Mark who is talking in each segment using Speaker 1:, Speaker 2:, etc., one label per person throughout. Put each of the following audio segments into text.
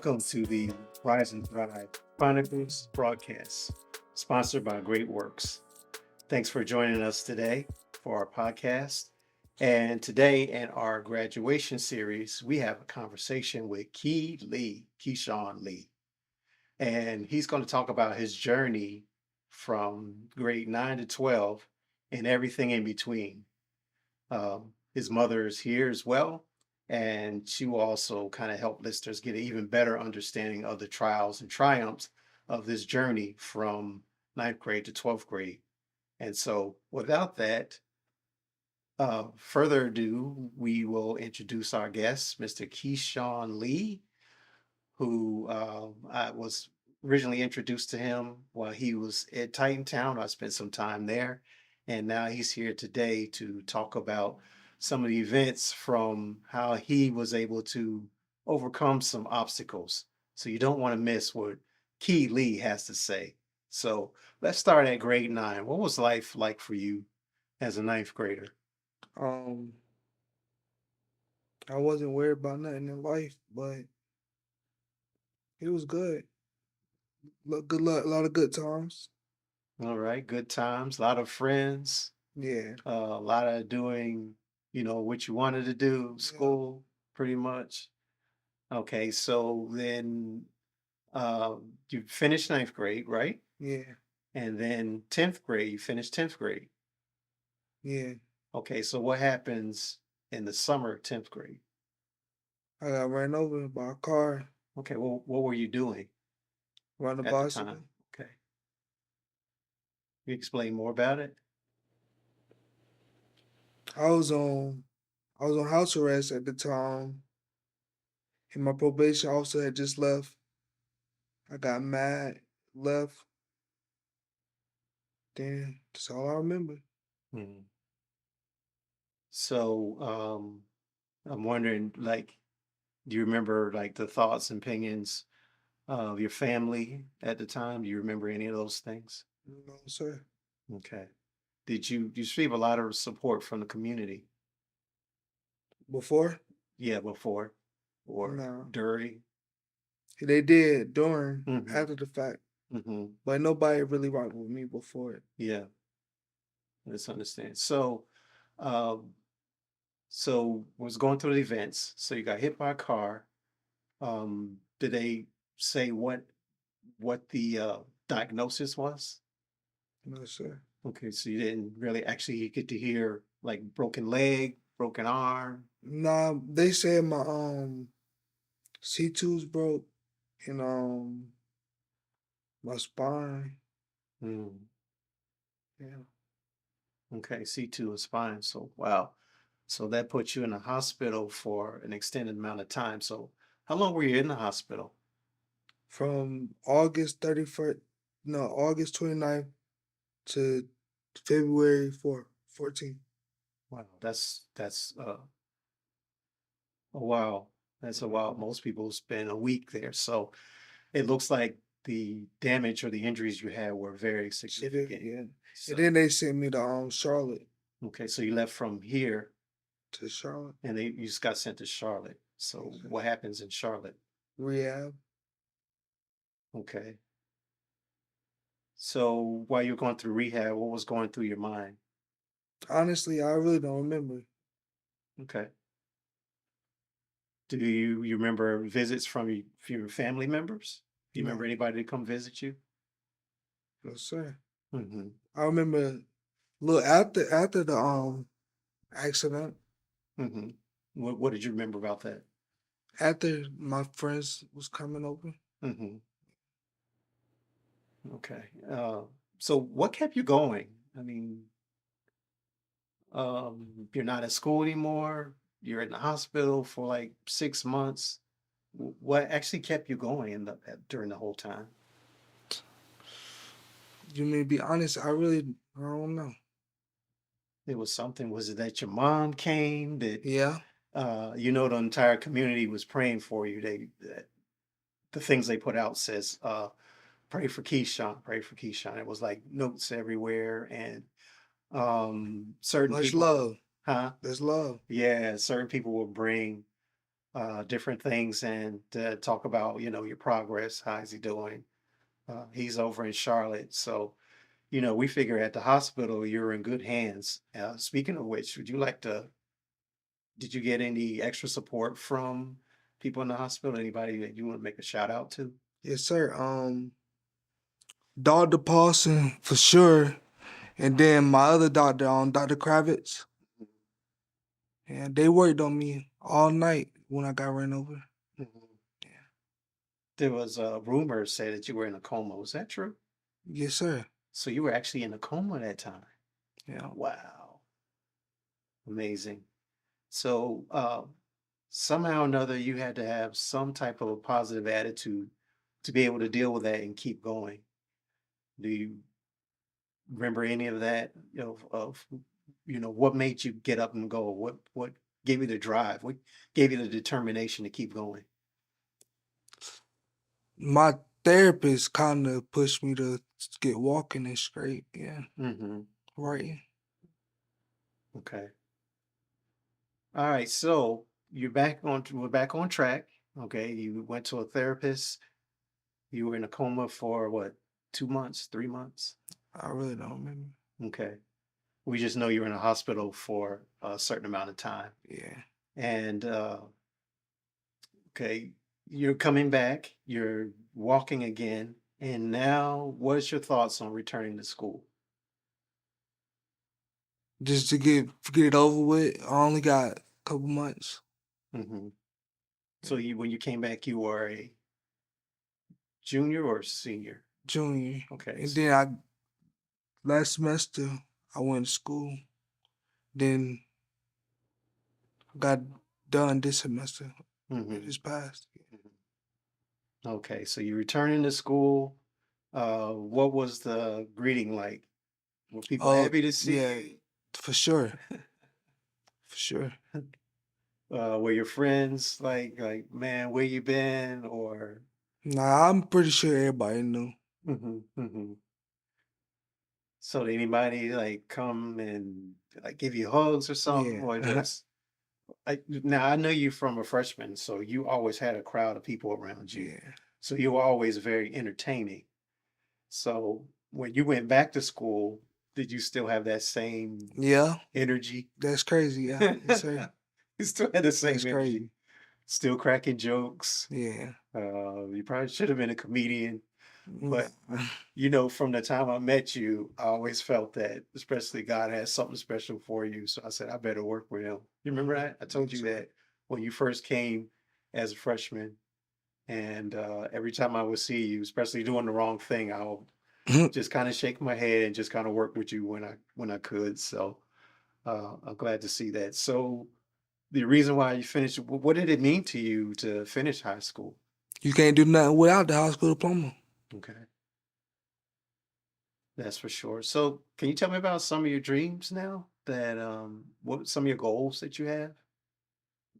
Speaker 1: Welcome to the Rise and Thrive Chronicles broadcast, sponsored by Great Works. Thanks for joining us today for our podcast. And today in our graduation series, we have a conversation with Keyshawn Lee. And he's going to talk about his journey from grade 9 to 12 and everything in between. His mother is here as well, and she will also kind of help listeners get an even better understanding of the trials and triumphs of this journey from ninth grade to 12th grade. And so, without that, further ado, we will introduce our guest, Mr. Keyshawn Lee, who I was originally introduced to him while he was at Titantown. I spent some time there, and now he's here today to talk about some of the events from how he was able to overcome some obstacles. So you don't want to miss what Key Lee has to say. So let's start at grade 9. What was life like for you as a ninth grader?
Speaker 2: Um, I wasn't worried about nothing in life, but it was good. Good luck, a lot of good times.
Speaker 1: All right, good times, a lot of friends,
Speaker 2: Yeah,
Speaker 1: a lot of doing, what you wanted to do,
Speaker 2: yeah,
Speaker 1: school, pretty much. Okay, so then you finished ninth grade, right?
Speaker 2: yeah,
Speaker 1: And then 10th grade, you finished 10th grade.
Speaker 2: yeah.
Speaker 1: Okay, so what happens in the summer of 10th grade?
Speaker 2: I got ran over by a car,
Speaker 1: Okay, well, what were you doing
Speaker 2: riding a
Speaker 1: at the time?
Speaker 2: bicycle.
Speaker 1: Okay, you explain more about it?
Speaker 2: I was on, I was on house arrest at the time, and my probation officer had just left. I got mad, left. Then that's all I remember.
Speaker 1: Mhm. So I'm wondering, like, do you remember like the thoughts and opinions of your family at the time? Do you remember any of those things?
Speaker 2: No, sir.
Speaker 1: Okay. Did you receive a lot of support from the community?
Speaker 2: Before,
Speaker 1: Yeah, before or
Speaker 2: no,
Speaker 1: during?
Speaker 2: they did during,
Speaker 1: Mm-hmm.
Speaker 2: after the fact,
Speaker 1: Mm-hmm.
Speaker 2: but nobody really rocked with me before it.
Speaker 1: Yeah, let's understand. Um, so was going through the events. So you got hit by a car. Did they say what the diagnosis was?
Speaker 2: No, sir.
Speaker 1: Okay, so you didn't really actually get to hear like broken leg, broken arm.
Speaker 2: Nah, they said my C2's broke and my spine.
Speaker 1: Mm,
Speaker 2: Yeah.
Speaker 1: okay, C2 and spine. So wow. So that puts you in the hospital for an extended amount of time. So how long were you in the hospital?
Speaker 2: From August 31st, no, August 29th to February 14th.
Speaker 1: Wow, that's a while. That's a while. Most people spend a week there. So it looks like the damage or the injuries you had were very
Speaker 2: Severe,
Speaker 1: significant.
Speaker 2: yeah. And
Speaker 1: So
Speaker 2: then they sent me to Charlotte,
Speaker 1: okay, so you left from here
Speaker 2: to Charlotte.
Speaker 1: and you just got sent to Charlotte. So what happens in Charlotte?
Speaker 2: Rehab.
Speaker 1: Okay. So while you're going through rehab, what was going through your mind?
Speaker 2: Honestly, I really don't remember.
Speaker 1: Okay. Do you remember visits from your family members? Do you remember
Speaker 2: No,
Speaker 1: anybody to come visit you?
Speaker 2: no, sir.
Speaker 1: Mm-hmm.
Speaker 2: I remember, look, after the accident,
Speaker 1: Mm-hmm. What did you remember about that?
Speaker 2: after my friends was coming over.
Speaker 1: Mm-hmm. Okay. So what kept you going? I mean, you're not at school anymore. You're in the hospital for like 6 months. What actually kept you going during the whole time?
Speaker 2: You may be honest, I don't know.
Speaker 1: It was something. Was it that your mom came? That
Speaker 2: Yeah,
Speaker 1: the entire community was praying for you. The things they put out says, "Pray for Keyshawn, pray for Keyshawn." It was like notes everywhere, and certain
Speaker 2: much
Speaker 1: people,
Speaker 2: love.
Speaker 1: huh?
Speaker 2: There's love.
Speaker 1: Yeah, certain people will bring different things and talk about, your progress. How is he doing? He's over in Charlotte. So, we figure at the hospital you're in good hands. Speaking of which, did you get any extra support from people in the hospital? Anybody that you want to make a shout out to?
Speaker 2: Yes, sir. Dr. Paulson for sure, and then my other doctor, Dr. Kravitz, and they worked on me all night when I got ran over.
Speaker 1: Mhm. There was a rumor say that you were in a coma. Was that true?
Speaker 2: Yes, sir.
Speaker 1: So you were actually in a coma that time.
Speaker 2: Yeah.
Speaker 1: Wow. Amazing. So somehow or another, you had to have some type of a positive attitude to be able to deal with that and keep going. Do you remember any of that? What made you get up and go? What gave you the drive? What gave you the determination to keep going?
Speaker 2: My therapist kind of pushed me to get walking and straight. Yeah.
Speaker 1: Mm-hmm.
Speaker 2: Right.
Speaker 1: Okay. All right. So we're back on track. Okay. You went to a therapist. You were in a coma for what, 2 months, 3 months?
Speaker 2: I really don't remember.
Speaker 1: Okay. We just know you were in a hospital for a certain amount of time.
Speaker 2: Yeah.
Speaker 1: And okay, you're coming back, you're walking again. And now, what's your thoughts on returning to school?
Speaker 2: Just to get it over with. I only got a couple months.
Speaker 1: Hmm. So when you came back, you were a junior or senior?
Speaker 2: Junior.
Speaker 1: Okay.
Speaker 2: And then last semester I went to school. Then I got done this semester.
Speaker 1: Hmm.
Speaker 2: It just passed.
Speaker 1: Okay, so you returning to school. What was the greeting like? Were people
Speaker 2: Oh
Speaker 1: happy to see
Speaker 2: yeah,
Speaker 1: you?
Speaker 2: for sure. For sure.
Speaker 1: Were your friends man, where you been? Or
Speaker 2: Nah, I'm pretty sure everybody knew.
Speaker 1: hmm. So did anybody like come and like give you hugs or something,
Speaker 2: Yeah.
Speaker 1: or just now I know you from a freshman, so you always had a crowd of people around you.
Speaker 2: Yeah.
Speaker 1: So you were always very entertaining. So when you went back to school, did you still have that same
Speaker 2: Yeah.
Speaker 1: energy?
Speaker 2: That's crazy. Yeah. Yes, sir.
Speaker 1: You still had the
Speaker 2: That's
Speaker 1: same energy,
Speaker 2: crazy.
Speaker 1: still cracking jokes.
Speaker 2: Yeah.
Speaker 1: You probably should have been a comedian,
Speaker 2: Nah.
Speaker 1: but from the time I met you, I always felt that, especially God has something special for you. So I said, I better work with him. You remember that? I told
Speaker 2: Yes,
Speaker 1: you
Speaker 2: sir.
Speaker 1: that when you first came as a freshman, and every time I would see you, especially doing the wrong thing, I'll just kind of shake my head and just kind of work with you when I could. So I'm glad to see that. So the reason why you finished, what did it mean to you to finish high school?
Speaker 2: You can't do nothing without the high school diploma.
Speaker 1: Okay, that's for sure. So can you tell me about some of your dreams now? That what some of your goals that you have?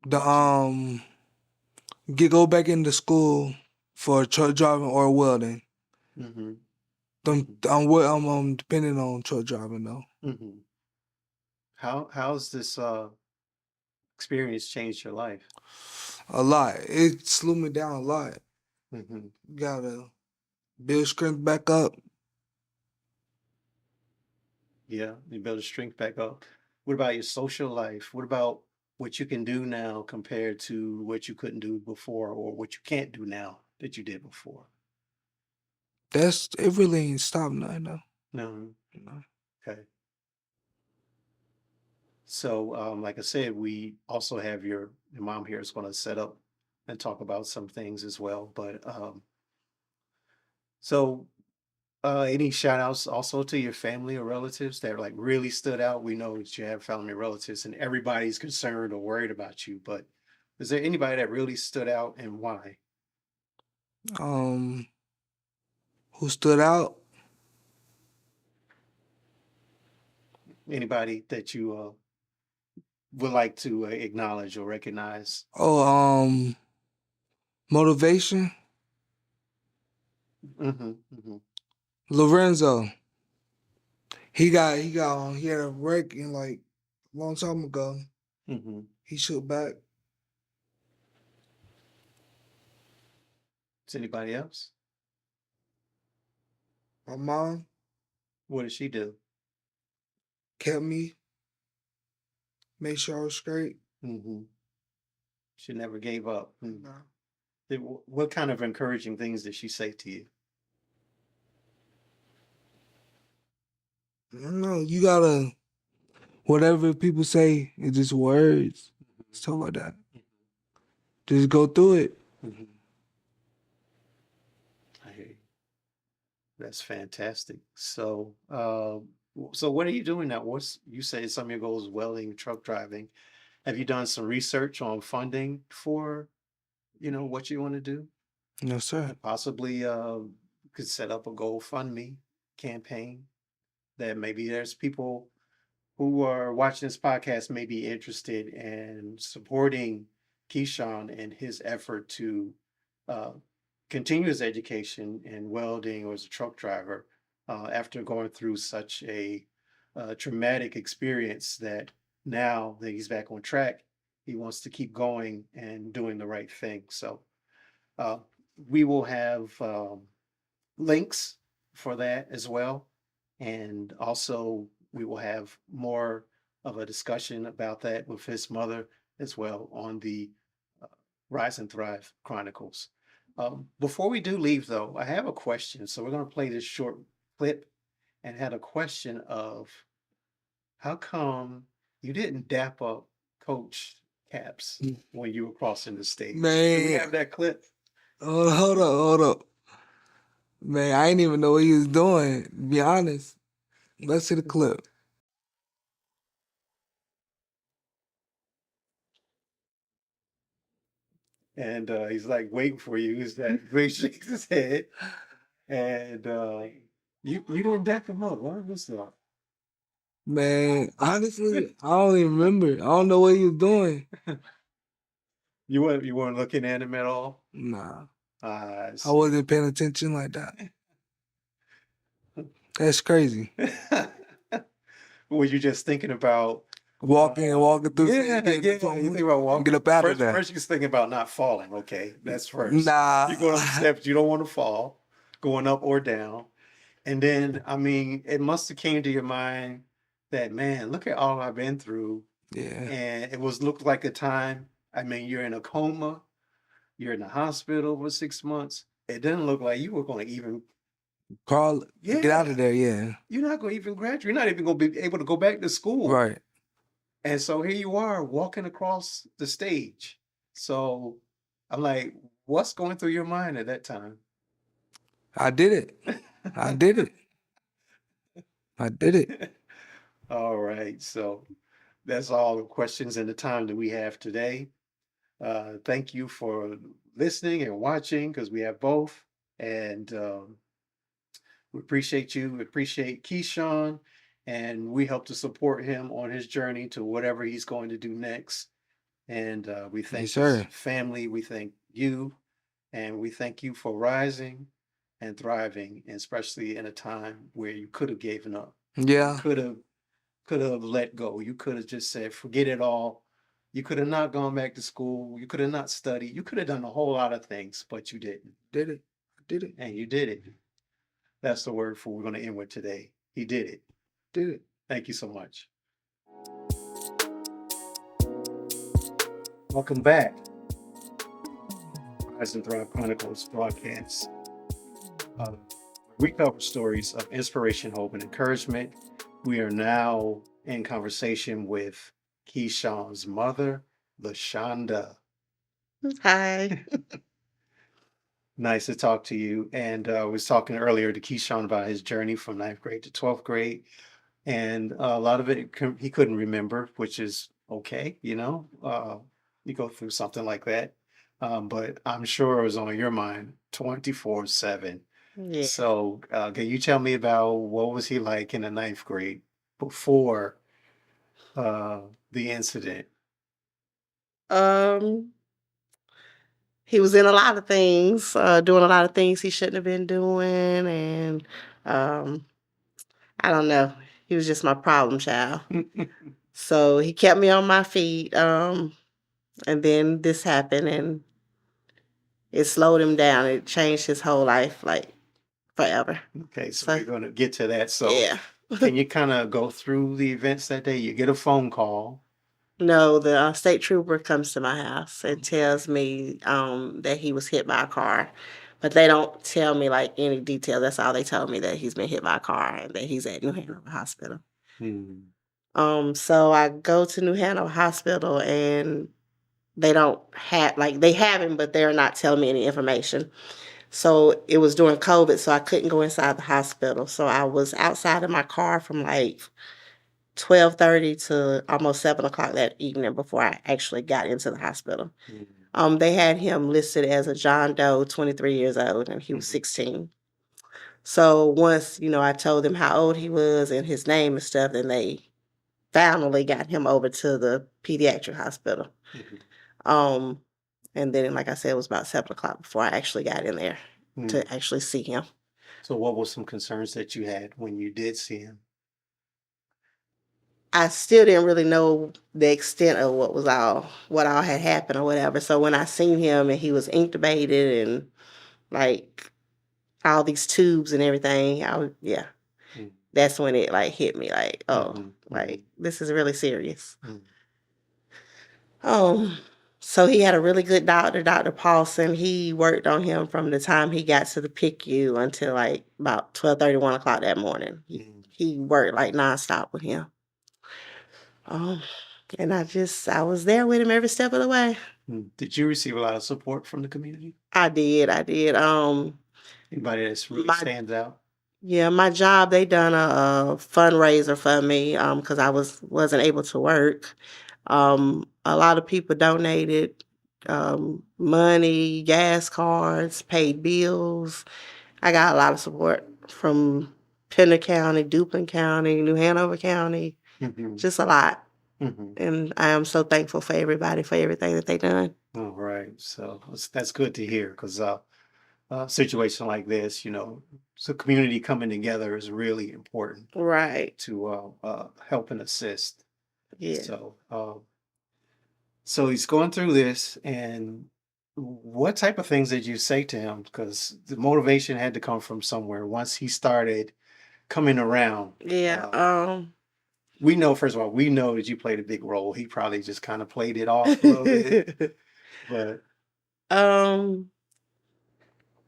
Speaker 2: The
Speaker 1: What you?
Speaker 2: go back into school for truck driving or welding.
Speaker 1: Mm-hmm.
Speaker 2: I'm depending on truck driving though.
Speaker 1: Mm-hmm. How's this experience changed your life?
Speaker 2: A lot. It slowed me down a lot.
Speaker 1: Mm-hmm.
Speaker 2: Gotta build strength back up.
Speaker 1: Yeah, you build your strength back up. What about your social life? What about what you can do now compared to what you couldn't do before, or what you can't do now that you did before?
Speaker 2: It really ain't stopped nothing though.
Speaker 1: No.
Speaker 2: You know?
Speaker 1: Okay. So, like I said, we also have your mom here is going to set up and talk about some things as well. But so, any shout outs also to your family or relatives that like really stood out? We know that you have family relatives and everybody's concerned or worried about you, but is there anybody that really stood out and why?
Speaker 2: Um, who stood out?
Speaker 1: Anybody that you would like to acknowledge or recognize?
Speaker 2: Oh, motivation.
Speaker 1: Mm-hmm, mm-hmm,
Speaker 2: Lorenzo. He had a wreck in like a long time ago.
Speaker 1: mm-hmm.
Speaker 2: He shook back.
Speaker 1: Is anybody else?
Speaker 2: My mom
Speaker 1: What did she do?
Speaker 2: kept me, made sure I was straight.
Speaker 1: Hmm. She never gave up.
Speaker 2: No.
Speaker 1: What kind of encouraging things did she say to you?
Speaker 2: I don't know. You gotta, whatever people say, it's just words, stuff like that. Just go through it.
Speaker 1: Mm-hmm. I hear you. That's fantastic. So what are you doing now? You say some of your goals, welding, truck driving. Have you done some research on funding for, what you want to do?
Speaker 2: No, sir.
Speaker 1: Possibly could set up a GoFundMe campaign that maybe there's people who are watching this podcast may be interested in supporting Keyshawn in his effort to uh, continue his education in welding or as a truck driver after going through such a traumatic experience that now that he's back on track, he wants to keep going and doing the right thing. So uh, we will have links for that as well. And also, we will have more of a discussion about that with his mother as well on the uh, Rise and Thrive Chronicles. Before we do leave, though, I have a question. So we're going to play this short clip and had a question of how come you didn't dap up Coach Caps when you were crossing the stage? Do we
Speaker 2: Man,
Speaker 1: have that clip?
Speaker 2: hold up. Man, I didn't even know what he was doing, to be honest. Let's see the clip.
Speaker 1: And he's like waiting for you. He's that he shakes his head, and you didn't dap him up. What was that?
Speaker 2: Man, honestly, I don't even remember. I don't know what he was doing.
Speaker 1: You weren't looking at him at all.
Speaker 2: Nah,
Speaker 1: I
Speaker 2: I
Speaker 1: see.
Speaker 2: wasn't paying attention like that. That's crazy.
Speaker 1: Were you just thinking about
Speaker 2: Walking through the
Speaker 1: yeah,
Speaker 2: city,
Speaker 1: yeah. You think about walking.
Speaker 2: get up out of
Speaker 1: First,
Speaker 2: there.
Speaker 1: first you're thinking about not falling. Okay, that's first.
Speaker 2: Nah,
Speaker 1: You're going up the steps. You don't want to fall, going up or down. And then, I mean, it must have came to your mind that, man, look at all I've been through.
Speaker 2: yeah,
Speaker 1: And it looked like a time. I mean, you're in a coma, you're in the hospital for 6 months. It doesn't look like you were going to even,
Speaker 2: Carl, get out of
Speaker 1: yeah,
Speaker 2: there. Yeah,
Speaker 1: you're not going to even graduate. You're not even going to be able to go back to school.
Speaker 2: right.
Speaker 1: And so here you are walking across the stage. So I'm like, what's going through your mind at that time?
Speaker 2: I did it. I did it. I did it.
Speaker 1: All right. So that's all the questions and the time that we have today. Thank you for listening and watching because we have both. And we appreciate you. We appreciate Keyshawn. And we hope to support him on his journey to whatever he's going to do next. And we thank
Speaker 2: Yes,
Speaker 1: his
Speaker 2: sir.
Speaker 1: family. We thank you. And we thank you for rising and thriving, and especially in a time where you could have given up.
Speaker 2: Yeah,
Speaker 1: Could have let go. You could have just said, forget it all. You could have not gone back to school. You could have not studied. You could have done a whole lot of things, but you didn't.
Speaker 2: did it. I did it.
Speaker 1: And you did it. That's the word for we're going to end with today. He did it.
Speaker 2: Did it.
Speaker 1: Thank you so much. Welcome back. Rise and Thrive Chronicles broadcast. We cover stories of inspiration, hope, and encouragement. We are now in conversation with Keyshawn's mother, LaShonda.
Speaker 3: Hi.
Speaker 1: Nice to talk to you. And I was talking earlier to Keyshawn about his journey from ninth grade to 12th grade. And a lot of it he couldn't remember, which is okay. You go through something like that. But I'm sure it was on your mind 24/7.
Speaker 3: Yeah.
Speaker 1: So, can you tell me about what was he like in the ninth grade before the incident?
Speaker 3: Um, he was in a lot of things, doing a lot of things he shouldn't have been doing, and um, I don't know. He was just my problem child. So he kept me on my feet. And then this happened, and it slowed him down. It changed his whole life, like forever.
Speaker 1: Okay, so
Speaker 3: So
Speaker 1: we're going to get to that. So
Speaker 3: yeah.
Speaker 1: can you kind of go through the events that day? You get a phone call.
Speaker 3: No, the state trooper comes to my house and tells me that he was hit by a car, but they don't tell me like any detail. That's all they told me, that he's been hit by a car and that he's at New Hanover Hospital.
Speaker 1: Hmm.
Speaker 3: So I go to New Hanover Hospital and they don't have, like, they have him, but they're not telling me any information. So it was during COVID, so I couldn't go inside the hospital. So I was outside of my car from like 12:30 to almost 7 o'clock that evening before I actually got into the hospital.
Speaker 1: Hmm.
Speaker 3: They had him listed as a John Doe, 23 years old, and he was 16. So once, I told them how old he was and his name and stuff, then they finally got him over to the pediatric hospital.
Speaker 1: Mhm.
Speaker 3: Um, and then, like I said, it was about 7 o'clock before I actually got in there
Speaker 1: Hmm.
Speaker 3: to actually see him.
Speaker 1: So what were some concerns that you had when you did see him?
Speaker 3: I still didn't really know the extent of what all had happened or whatever. So when I seen him and he was intubated and like all these tubes and everything, yeah,
Speaker 1: Mm.
Speaker 3: that's when it like hit me like, oh,
Speaker 1: Mhm.
Speaker 3: like this is really serious.
Speaker 1: Mhm.
Speaker 3: So he had a really good doctor, Dr. Paulson. He worked on him from the time he got to the PICU until like about 12:30, 1 o'clock that morning.
Speaker 1: Mhm.
Speaker 3: He worked like nonstop with him. And I was there with him every step of the way.
Speaker 1: Did you receive a lot of support from the community?
Speaker 3: I did.
Speaker 1: Anybody that's really
Speaker 3: My
Speaker 1: stands out?
Speaker 3: Yeah, my job, they done a fundraiser for me because I wasn't able to work. A lot of people donated money, gas cards, paid bills. I got a lot of support from Pender County, Duplin County, New Hanover County,
Speaker 1: Mhm.
Speaker 3: just a lot.
Speaker 1: Mhm.
Speaker 3: And I am so thankful for everybody for everything that they done.
Speaker 1: All right. So that's good to hear because a situation like this, so community coming together is really important
Speaker 3: Right.
Speaker 1: to help and assist.
Speaker 3: Yeah.
Speaker 1: So he's going through this, and what type of things did you say to him? Because the motivation had to come from somewhere. Once he started coming around,
Speaker 3: Yeah.
Speaker 1: we know, first of all, we know that you played a big role. He probably just kind of played it off a little bit, but
Speaker 3: um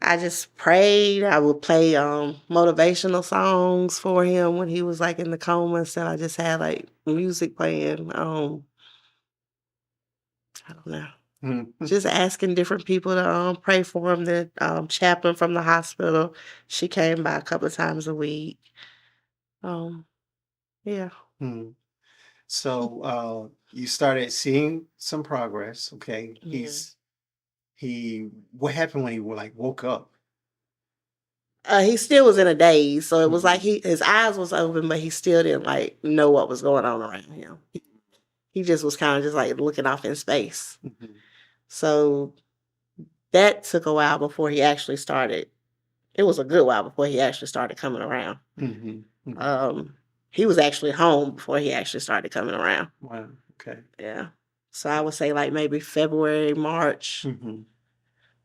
Speaker 3: I just prayed. I would play motivational songs for him when he was like in the coma. So I just had like music playing. I don't know.
Speaker 1: Mhm.
Speaker 3: Just asking different people to pray for him. The chaplain from the hospital, she came by a couple of times a week. Um, yeah.
Speaker 1: Mhm. So you started seeing some progress. Okay,
Speaker 3: Yeah.
Speaker 1: what happened when he like woke up?
Speaker 3: He still was in a daze, so it was like
Speaker 1: Mhm.
Speaker 3: his eyes was open, but he still didn't like know what was going on around him. He just was kind of just like looking off in space.
Speaker 1: Mhm.
Speaker 3: So that took a while before he actually started. It was a good while before he actually started coming around.
Speaker 1: Mhm. Mhm.
Speaker 3: He was actually home before he actually started coming around.
Speaker 1: Wow. Okay.
Speaker 3: Yeah. So I would say like maybe February, March,
Speaker 1: Mhm.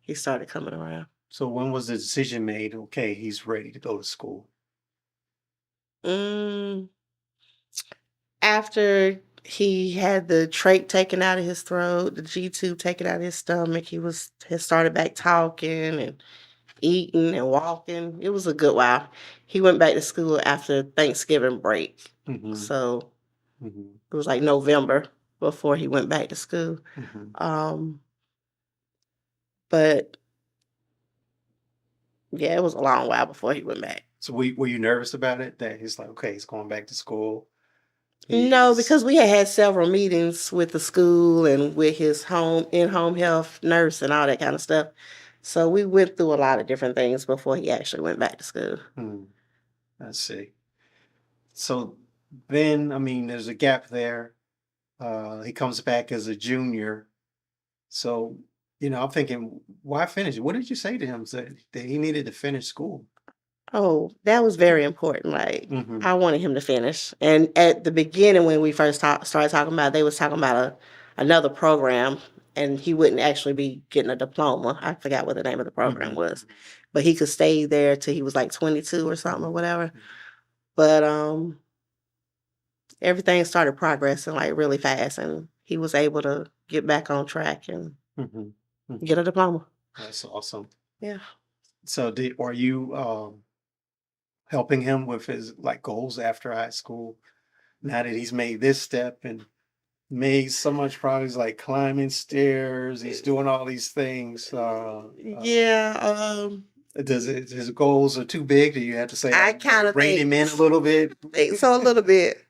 Speaker 3: he started coming around.
Speaker 1: So when was the decision made? Okay, he's ready to go to school.
Speaker 3: Mm, After he had the trach taken out of his throat, the G tube taken out of his stomach, he started back talking and eating and walking. It was a good while. He went back to school after Thanksgiving break.
Speaker 1: Mhm.
Speaker 3: So
Speaker 1: Mhm.
Speaker 3: it was like November before he went back to school.
Speaker 1: Mhm.
Speaker 3: Um, but yeah, it was a long while before he went back.
Speaker 1: So were you nervous about it? That he's like, okay, he's going back to school.
Speaker 3: No,
Speaker 1: He's
Speaker 3: because we had several meetings with the school and with his in-home health nurse and all that kind of stuff. So we went through a lot of different things before he actually went back to school.
Speaker 1: I see. So then, I mean, there's a gap there. He comes back as a junior. So, I'm thinking, why finish? What did you say to him that he needed to finish school?
Speaker 3: Oh, that was very important. Like,
Speaker 1: Mm-hmm.
Speaker 3: I wanted him to finish. And at the beginning, when we first started talking about it, they was talking about another program and he wouldn't actually be getting a diploma. I forgot what the name of the program was, but he could stay there till he was like 22 or something or whatever. But everything started progressing like really fast, and he was able to get back on track and get a diploma.
Speaker 1: That's awesome.
Speaker 3: Yeah.
Speaker 1: So are you helping him with his like goals after high school? Now that he's made this step and made so much progress, like climbing stairs, he's doing all these things.
Speaker 3: Yeah.
Speaker 1: Does his goals are too big? Do you have to say
Speaker 3: I
Speaker 1: like,
Speaker 3: kind of
Speaker 1: rein him in a little bit?
Speaker 3: think so, a little bit.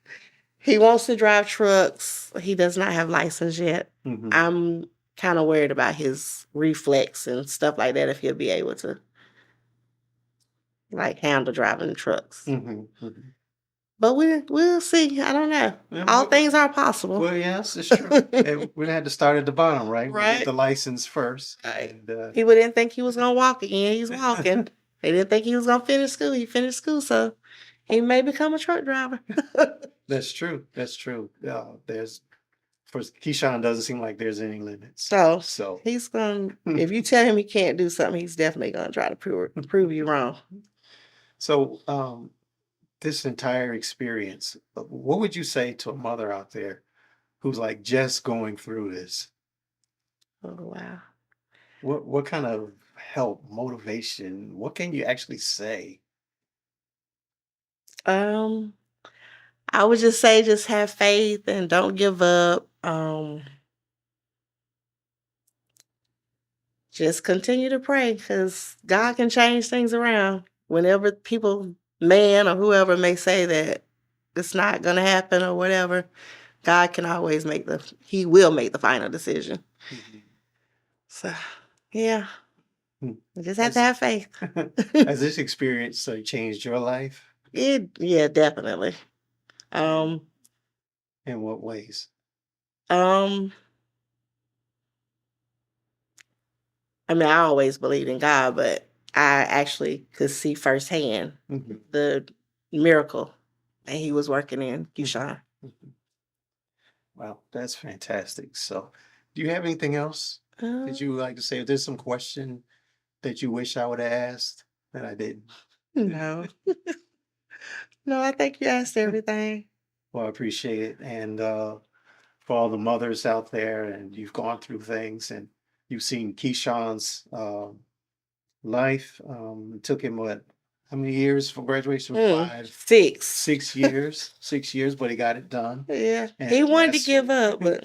Speaker 3: He wants to drive trucks. He does not have license yet. I'm kind of worried about his reflex and stuff like that, if he'll be able to like handle driving trucks. But we'll see. I don't know.
Speaker 1: Yeah,
Speaker 3: All things are possible.
Speaker 1: Well, yes, it's true. And we had to start at the bottom, right? We
Speaker 3: Right.
Speaker 1: get the license first.
Speaker 3: Right.
Speaker 1: And,
Speaker 3: People didn't think he was gonna walk again. He's walking. They didn't think he was gonna finish school. He finished school, so he may become a truck driver.
Speaker 1: that's true. That's true. For Keyshawn, doesn't seem like there's any limits.
Speaker 3: So he's gonna. If you tell him he can't do something, he's definitely gonna try to prove you wrong.
Speaker 1: So, this entire experience, what would you say to a mother out there who's like just going through this?
Speaker 3: Oh wow.
Speaker 1: What kind of help, motivation, what can you actually say?
Speaker 3: I would just say just have faith and don't give up. Just continue to pray, because God can change things around. Whenever people, man or whoever, may say that it's not going to happen or whatever, God can always He will make the final decision. So, yeah, you just have to have faith.
Speaker 1: Has this experience changed your life?
Speaker 3: Yeah, definitely.
Speaker 1: In what ways?
Speaker 3: I mean, I always believed in God, but I actually could see firsthand the miracle that He was working in Keyshawn.
Speaker 1: Wow, that's fantastic. So, do you have anything else that you would like to say? If there's some question that you wish I would have asked that I didn't?
Speaker 3: No. No, I think you asked everything.
Speaker 1: Well, I appreciate it. And for all the mothers out there, and you've gone through things and you've seen Keyshawn's life. It took him how many years for graduation?
Speaker 3: 6.
Speaker 1: 6 years. 6 years, but he got it done.
Speaker 3: Yeah.
Speaker 1: And
Speaker 3: He wanted to
Speaker 1: that's-
Speaker 3: give up, but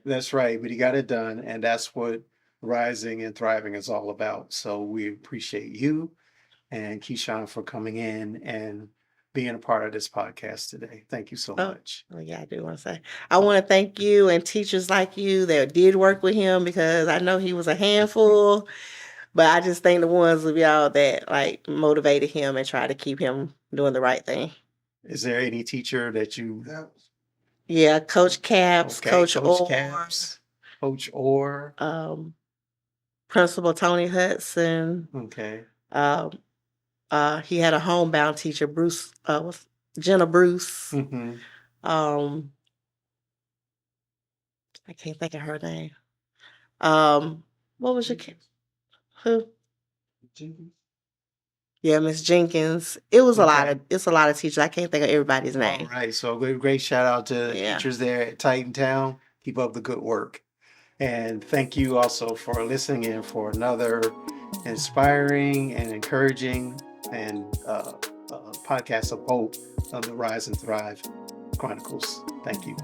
Speaker 1: That's right, but he got it done, and that's what rising and thriving is all about. So we appreciate you and Keyshawn for coming in and being a part of this podcast today. Thank you so much.
Speaker 3: Oh, yeah, I do want to say. I want to thank you and teachers like you that did work with him, because I know he was a handful, but I just think the ones of y'all that like motivated him and tried to keep him doing the right thing.
Speaker 1: Is there any teacher that you...
Speaker 3: Yeah, Coach Caps,
Speaker 1: Okay,
Speaker 3: Coach Orr,
Speaker 1: Caps, Coach Orr.
Speaker 3: Principal Tony Hudson.
Speaker 1: Okay.
Speaker 3: He had a homebound teacher, Bruce, Jenna Bruce. I can't think of her name. What was your kid? Who?
Speaker 1: Jenkins.
Speaker 3: Yeah, Miss Jenkins. It's a lot of teachers. I can't think of everybody's name.
Speaker 1: All right. So great shout out to teachers there at Titantown. Keep up the good work. And thank you also for listening in for another inspiring and encouraging and podcast of hope of the Rise and Thrive Chronicles. Thank you.